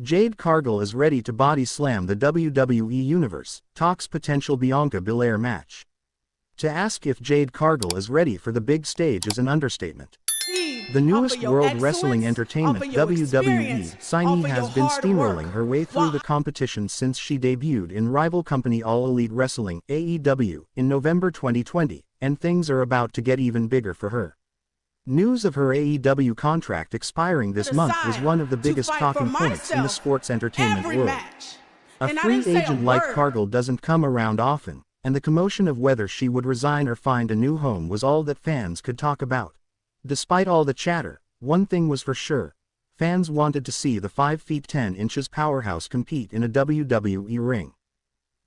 Jade Cargill is ready to body slam the WWE Universe, talks potential Bianca Belair match. To ask if Jade Cargill is ready for the big stage is an understatement. The newest World Wrestling Entertainment WWE signee has been steamrolling her way through the competition since she debuted in rival company All Elite Wrestling (AEW) in November 2020, and things are about to get even bigger for her. News of her AEW contract expiring this month was one of the biggest talking points in the sports entertainment world. A free agent like Cargill doesn't come around often, and the commotion of whether she would resign or find a new home was all that fans could talk about. Despite all the chatter, one thing was for sure: fans wanted to see the 5 feet 10 inches powerhouse compete in a WWE ring.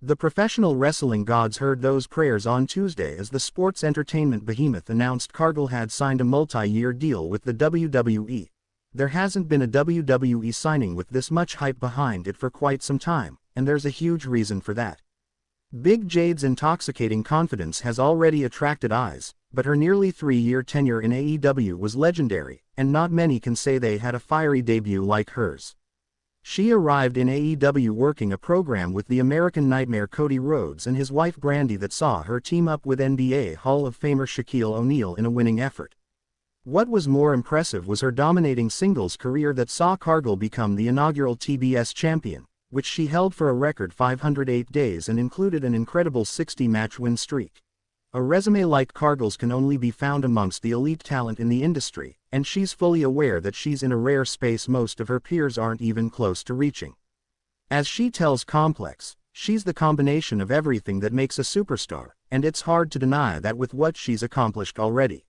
The professional wrestling gods heard those prayers on Tuesday as the sports entertainment behemoth announced Cargill had signed a multi-year deal with the WWE. There hasn't been a WWE signing with this much hype behind it for quite some time, and there's a huge reason for that. Big Jade's intoxicating confidence has already attracted eyes, but her nearly 3-year tenure in AEW was legendary, and not many can say they had a fiery debut like hers. She arrived in AEW working a program with the American Nightmare Cody Rhodes and his wife Brandi that saw her team up with NBA Hall of Famer Shaquille O'Neal in a winning effort. What was more impressive was her dominating singles career that saw Cargill become the inaugural TBS champion, which she held for a record 508 days and included an incredible 60-match win streak. A resume like Cargill's can only be found amongst the elite talent in the industry, and she's fully aware that she's in a rare space most of her peers aren't even close to reaching. As she tells Complex, she's the combination of everything that makes a superstar, and it's hard to deny that with what she's accomplished already.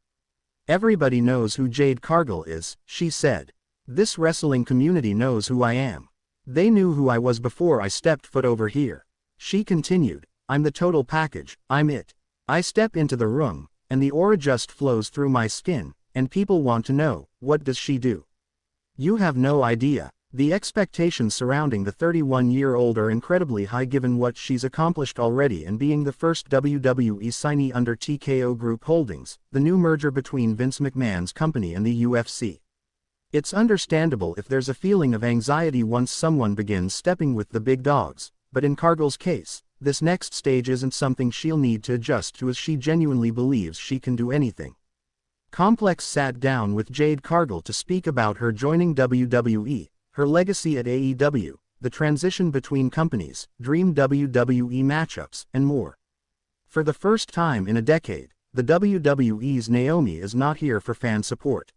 Everybody knows who Jade Cargill is, she said. This wrestling community knows who I am. They knew who I was before I stepped foot over here. She continued, I'm the total package, I'm it. I step into the room, and the aura just flows through my skin, and people want to know, what does she do? You have no idea. The expectations surrounding the 31-year-old are incredibly high given what she's accomplished already and being the first WWE signee under TKO Group Holdings, the new merger between Vince McMahon's company and the UFC. It's understandable if there's a feeling of anxiety once someone begins stepping with the big dogs, but in Cargill's case, this next stage isn't something she'll need to adjust to as she genuinely believes she can do anything. Complex sat down with Jade Cargill to speak about her joining WWE, her legacy at AEW, the transition between companies, dream WWE matchups, and more. For the first time in a decade, the WWE's Naomi is not here for fan support.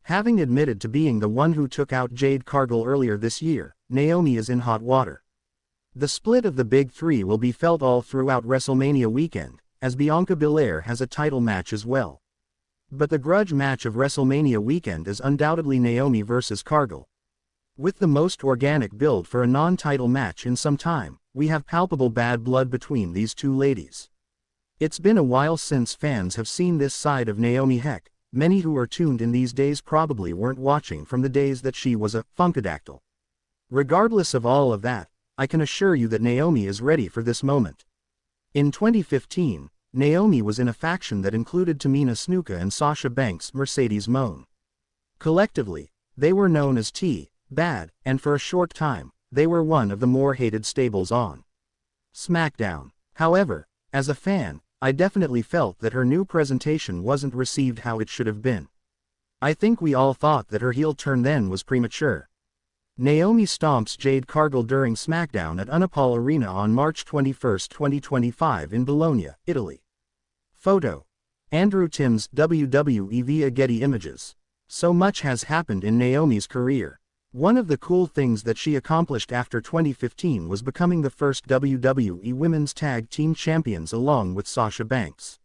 Having admitted to being the one who took out Jade Cargill earlier this year, Naomi is in hot water. The split of the Big Three will be felt all throughout WrestleMania weekend, as Bianca Belair has a title match as well. But the grudge match of WrestleMania weekend is undoubtedly Naomi versus Cargill. With the most organic build for a non-title match in some time, we have palpable bad blood between these two ladies. It's been a while since fans have seen this side of Naomi. Heck, many who are tuned in these days probably weren't watching from the days that she was a funkadactyl. Regardless of all of that, I can assure you that Naomi is ready for this moment. In 2015, Naomi was in a faction that included Tamina Snuka and Sasha Banks' Mercedes Moné. Collectively, they were known as T-Bad, and for a short time, they were one of the more hated stables on SmackDown. However, as a fan, I definitely felt that her new presentation wasn't received how it should have been. I think we all thought that her heel turn then was premature. Naomi stomps Jade Cargill during SmackDown at Unipol Arena on March 21, 2025 in Bologna, Italy. Photo: Andrew Timms, WWE via Getty Images. So much has happened in Naomi's career. One of the cool things that she accomplished after 2015 was becoming the first WWE Women's Tag Team Champions along with Sasha Banks.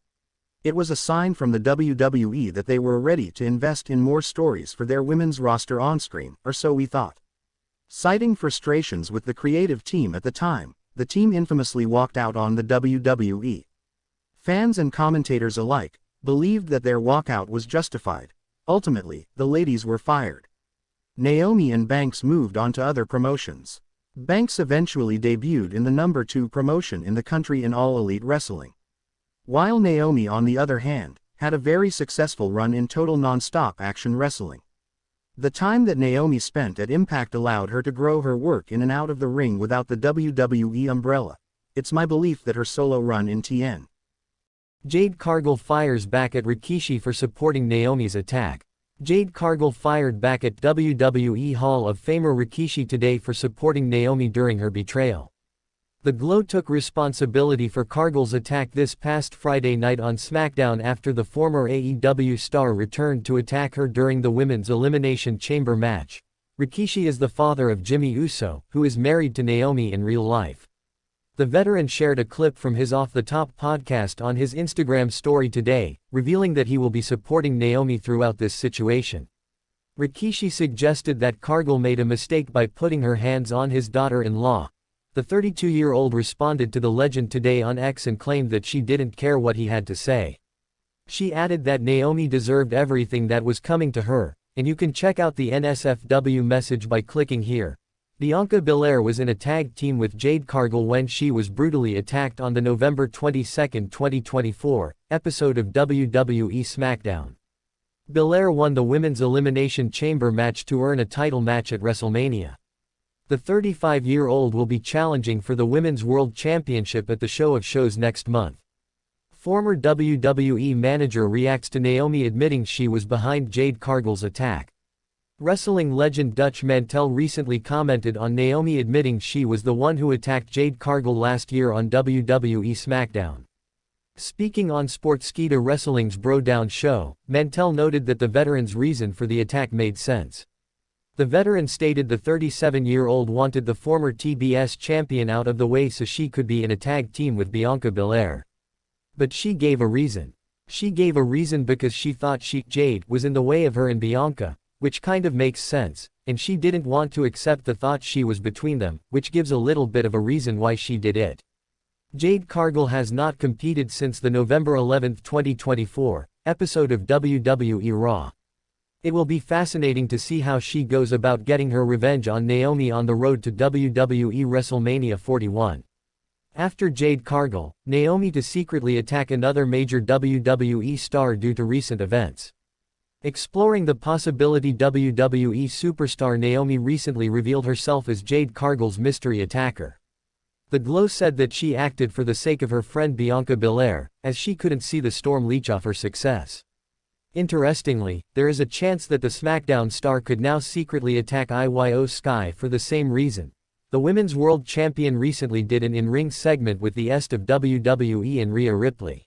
It was a sign from the WWE that they were ready to invest in more stories for their women's roster on-screen, or so we thought. Citing frustrations with the creative team at the time, the team infamously walked out on the WWE. Fans and commentators alike believed that their walkout was justified. Ultimately, the ladies were fired. Naomi and Banks moved on to other promotions. Banks eventually debuted in the number 2 promotion in the country in All Elite Wrestling. While Naomi on the other hand, had a very successful run in total non-stop action wrestling. The time that Naomi spent at Impact allowed her to grow her work in and out of the ring without the WWE umbrella. It's my belief that her solo run in TN. Jade Cargill fires back at Rikishi for supporting Naomi's attack. Jade Cargill fired back at WWE Hall of Famer Rikishi today for supporting Naomi during her betrayal. The Glow took responsibility for Cargill's attack this past Friday night on SmackDown after the former AEW star returned to attack her during the Women's Elimination Chamber match. Rikishi is the father of Jimmy Uso, who is married to Naomi in real life. The veteran shared a clip from his Off the Top podcast on his Instagram story today, revealing that he will be supporting Naomi throughout this situation. Rikishi suggested that Cargill made a mistake by putting her hands on his daughter-in-law. The 32-year-old responded to the legend today on X and claimed that she didn't care what he had to say. She added that Naomi deserved everything that was coming to her, and you can check out the NSFW message by clicking here. Bianca Belair was in a tag team with Jade Cargill when she was brutally attacked on the November 22, 2024, episode of WWE SmackDown. Belair won the Women's Elimination Chamber match to earn a title match at WrestleMania. The 35-year-old will be challenging for the Women's World Championship at the Show of Shows next month. Former WWE manager reacts to Naomi admitting she was behind Jade Cargill's attack. Wrestling legend Dutch Mantel recently commented on Naomi admitting she was the one who attacked Jade Cargill last year on WWE SmackDown. Speaking on Sportskeeda Wrestling's Bro Down show, Mantel noted that the veteran's reason for the attack made sense. The veteran stated the 37-year-old wanted the former TBS champion out of the way so she could be in a tag team with Bianca Belair. But she gave a reason. She gave a reason because she thought Jade was in the way of her and Bianca, which kind of makes sense, and she didn't want to accept the thought she was between them, which gives a little bit of a reason why she did it. Jade Cargill has not competed since the November 11, 2024, episode of WWE Raw. It will be fascinating to see how she goes about getting her revenge on Naomi on the road to WWE WrestleMania 41. After Jade Cargill, Naomi to secretly attack another major WWE star due to recent events. Exploring the possibility WWE superstar Naomi recently revealed herself as Jade Cargill's mystery attacker. The Glow said that she acted for the sake of her friend Bianca Belair, as she couldn't see the storm leech off her success. Interestingly, there is a chance that the SmackDown star could now secretly attack IYO SKY for the same reason. The Women's World Champion recently did an in-ring segment with the est of WWE and Rhea Ripley.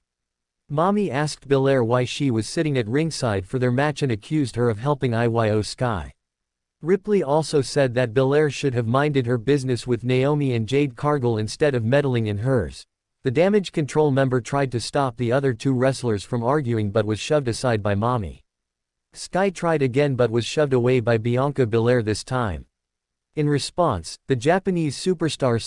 Mommy asked Belair why she was sitting at ringside for their match and accused her of helping IYO SKY. Ripley also said that Belair should have minded her business with Naomi and Jade Cargill instead of meddling in hers. The Damage Control member tried to stop the other two wrestlers from arguing but was shoved aside by Mommy. Sky tried again but was shoved away by Bianca Belair this time. In response, the Japanese superstar